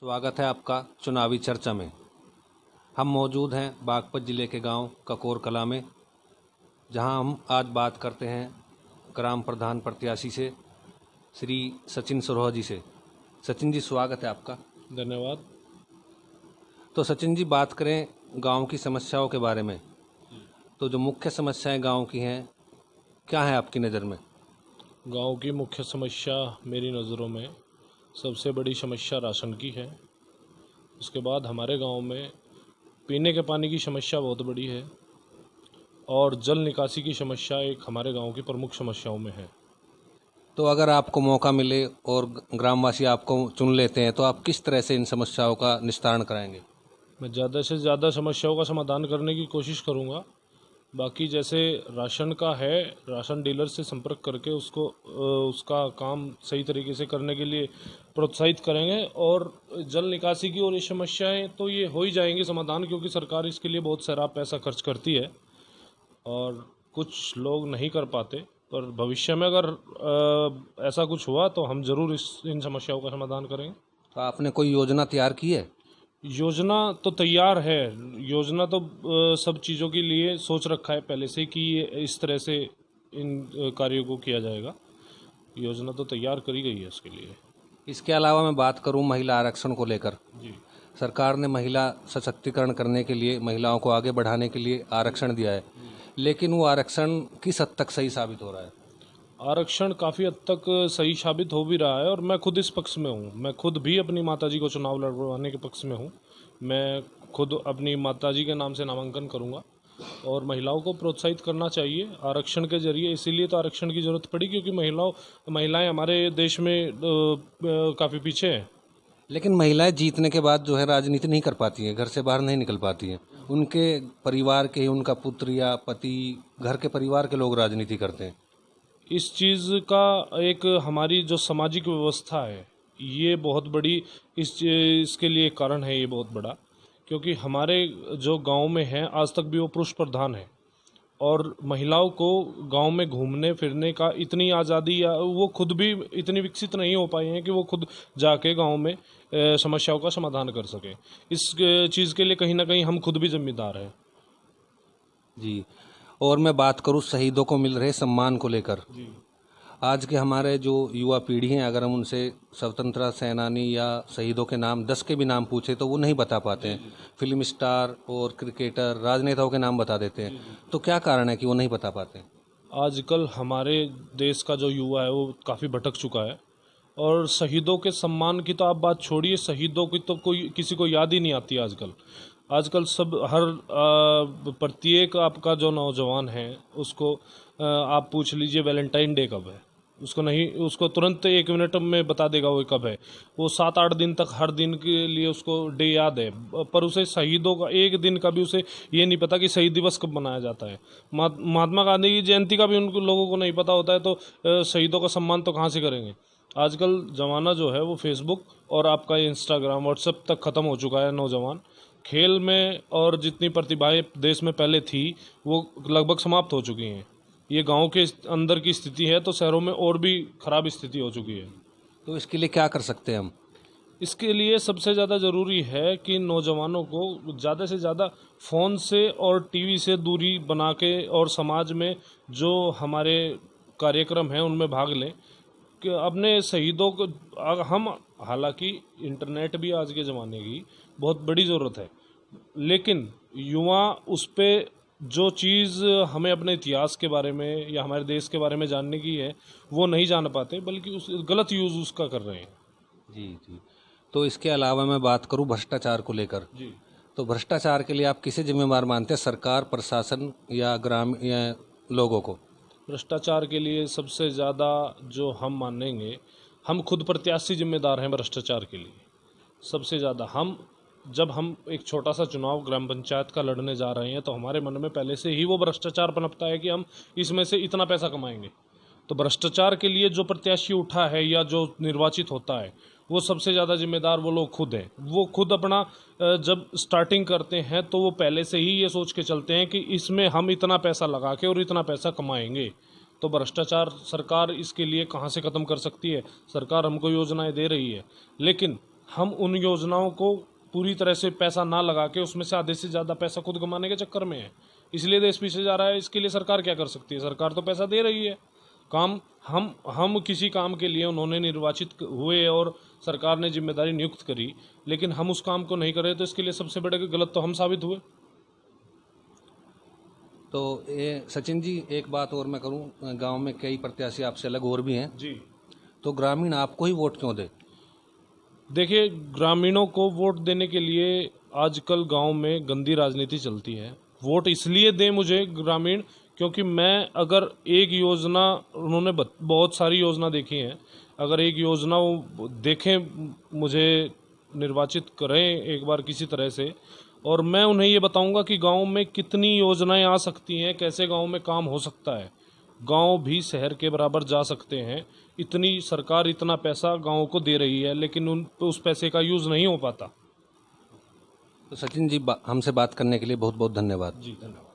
स्वागत है आपका चुनावी चर्चा में। हम मौजूद हैं बागपत ज़िले के गांव ककोर कला में, जहां हम आज बात करते हैं ग्राम प्रधान प्रत्याशी से श्री सचिन सरोहा जी से। सचिन जी, स्वागत है आपका। धन्यवाद। तो सचिन जी, बात करें गांव की समस्याओं के बारे में, तो जो मुख्य समस्याएं गांव की हैं क्या है आपकी नज़र में? गांव की मुख्य समस्या मेरी नज़रों में सबसे बड़ी समस्या राशन की है। उसके बाद हमारे गांव में पीने के पानी की समस्या बहुत बड़ी है और जल निकासी की समस्या एक हमारे गांव की प्रमुख समस्याओं में है। तो अगर आपको मौका मिले और ग्रामवासी आपको चुन लेते हैं तो आप किस तरह से इन समस्याओं का निस्तारण कराएंगे? मैं ज़्यादा से ज़्यादा समस्याओं का समाधान करने की कोशिश करूंगा। बाकी जैसे राशन का है, राशन डीलर से संपर्क करके उसका काम सही तरीके से करने के लिए प्रोत्साहित करेंगे। और जल निकासी की और ये समस्याएं तो ये हो ही जाएंगी समाधान, क्योंकि सरकार इसके लिए बहुत सारा पैसा खर्च करती है और कुछ लोग नहीं कर पाते। पर भविष्य में अगर ऐसा कुछ हुआ तो हम ज़रूर इन समस्याओं का समाधान करेंगे। तो आपने कोई योजना तैयार की है? योजना तो तैयार है। योजना तो सब चीज़ों के लिए सोच रखा है पहले से कि ये इस तरह से इन कार्यों को किया जाएगा। योजना तो तैयार करी गई है इसके लिए। इसके अलावा मैं बात करूं महिला आरक्षण को लेकर, जी, सरकार ने महिला सशक्तिकरण करने के लिए, महिलाओं को आगे बढ़ाने के लिए आरक्षण दिया है, लेकिन वो आरक्षण किस हद तक सही साबित हो रहा है? आरक्षण काफ़ी हद तक सही साबित हो भी रहा है और मैं खुद इस पक्ष में हूँ। मैं खुद भी अपनी माताजी को चुनाव लड़वाने के पक्ष में हूँ। मैं खुद अपनी माताजी के नाम से नामांकन करूँगा और महिलाओं को प्रोत्साहित करना चाहिए आरक्षण के जरिए। इसीलिए तो आरक्षण की ज़रूरत पड़ी, क्योंकि महिलाएं हमारे देश में काफ़ी पीछे हैं। लेकिन महिलाएं जीतने के बाद जो है राजनीति नहीं कर पाती हैं, घर से बाहर नहीं निकल पाती हैं। उनके परिवार के, उनका पुत्र या पति, घर के परिवार के लोग राजनीति करते हैं। इस चीज़ का एक हमारी जो सामाजिक व्यवस्था है ये बहुत बड़ी इसके लिए कारण है। ये बहुत बड़ा, क्योंकि हमारे जो गांव में है आज तक भी वो पुरुष प्रधान है और महिलाओं को गांव में घूमने फिरने का इतनी आज़ादी, या वो खुद भी इतनी विकसित नहीं हो पाई हैं कि वो खुद जाके गांव में समस्याओं का समाधान कर सके। इस चीज़ के लिए कहीं ना कहीं हम खुद भी जिम्मेदार हैं। जी। और मैं बात करूं शहीदों को मिल रहे सम्मान को लेकर, जी, आज के हमारे जो युवा पीढ़ी हैं, अगर हम उनसे स्वतंत्रता सेनानी या शहीदों के नाम 10 के भी नाम पूछे तो वो नहीं बता पाते हैं। फिल्म स्टार और क्रिकेटर, राजनेताओं के नाम बता देते हैं। तो क्या कारण है कि वो नहीं बता पाते? आजकल हमारे देश का जो युवा है वो काफ़ी भटक चुका है और शहीदों के सम्मान की तो आप बात छोड़िए, शहीदों की तो कोई किसी को याद ही नहीं आती आजकल। आजकल सब प्रत्येक आपका जो नौजवान है उसको आप पूछ लीजिए वैलेंटाइन डे कब है, उसको तुरंत 1 मिनट में बता देगा वो कब है। वो 7-8 दिन तक हर दिन के लिए उसको डे याद है, पर उसे शहीदों का एक दिन का भी उसे ये नहीं पता कि शहीद दिवस कब मनाया जाता है। महात्मा गांधी की जयंती का भी उन लोगों को नहीं पता होता है, तो शहीदों का सम्मान तो कहाँ से करेंगे। आजकल ज़माना जो है वो फेसबुक और आपका इंस्टाग्राम, व्हाट्सएप तक ख़त्म हो चुका है। नौजवान खेल में और जितनी प्रतिभाएं देश में पहले थी वो लगभग समाप्त हो चुकी हैं। ये गांव के अंदर की स्थिति है, तो शहरों में और भी ख़राब स्थिति हो चुकी है। तो इसके लिए क्या कर सकते हैं हम? इसके लिए सबसे ज़्यादा ज़रूरी है कि नौजवानों को ज़्यादा से ज़्यादा फ़ोन से और टीवी से दूरी बना के और समाज में जो हमारे कार्यक्रम हैं उनमें भाग लें कि अपने शहीदों को हम, हालांकि इंटरनेट भी आज के ज़माने की बहुत बड़ी ज़रूरत है, लेकिन युवा उस पर जो चीज़ हमें अपने इतिहास के बारे में या हमारे देश के बारे में जानने की है वो नहीं जान पाते, बल्कि उस गलत यूज़ उसका कर रहे हैं। जी जी। तो इसके अलावा मैं बात करूं भ्रष्टाचार को लेकर, जी, तो भ्रष्टाचार के लिए आप किसे जिम्मेवार मानते हैं, सरकार, प्रशासन या ग्राम या लोगों को? भ्रष्टाचार के लिए सबसे ज़्यादा जो हम मानेंगे, हम खुद प्रत्याशी जिम्मेदार हैं भ्रष्टाचार के लिए। सबसे ज़्यादा जब हम एक छोटा सा चुनाव ग्राम पंचायत का लड़ने जा रहे हैं तो हमारे मन में पहले से ही वो भ्रष्टाचार पनपता है कि हम इसमें से इतना पैसा कमाएंगे। तो भ्रष्टाचार के लिए जो प्रत्याशी उठा है या जो निर्वाचित होता है वो सबसे ज़्यादा जिम्मेदार वो लोग खुद हैं। वो खुद अपना जब स्टार्टिंग करते हैं तो वो पहले से ही ये सोच के चलते हैं कि इसमें हम इतना पैसा लगा के और इतना पैसा कमाएंगे। तो भ्रष्टाचार सरकार इसके लिए कहाँ से ख़त्म कर सकती है? सरकार हमको योजनाएं दे रही है, लेकिन हम उन योजनाओं को पूरी तरह से पैसा ना लगा के उसमें से आधे से ज़्यादा पैसा खुद कमाने के चक्कर में है, इसलिए देश पीछे जा रहा है। इसके लिए सरकार क्या कर सकती है? सरकार तो पैसा दे रही है। काम हम किसी काम के लिए उन्होंने निर्वाचित हुए और सरकार ने जिम्मेदारी नियुक्त करी, लेकिन हम उस काम को नहीं कर रहे, तो इसके लिए सबसे बड़े गलत तो हम साबित हुए। तो ये सचिन जी, एक बात और मैं करूं, गांव में कई प्रत्याशी आपसे अलग और भी हैं जी। तो ग्रामीण आपको ही वोट क्यों दे? देखिए, ग्रामीणों को वोट देने के लिए आजकल गांव में गंदी राजनीति चलती है। वोट इसलिए दें मुझे ग्रामीण, क्योंकि मैं अगर एक योजना, उन्होंने बहुत सारी योजना देखी हैं, अगर एक योजना वो देखें, मुझे निर्वाचित करें एक बार किसी तरह से, और मैं उन्हें ये बताऊंगा कि गांव में कितनी योजनाएं आ सकती हैं, कैसे गांव में काम हो सकता है, गांव भी शहर के बराबर जा सकते हैं। इतनी सरकार इतना पैसा गांव को दे रही है, लेकिन उस पैसे का यूज़ नहीं हो पाता। तो सचिन जी, हमसे बात करने के लिए बहुत बहुत धन्यवाद। जी, धन्यवाद।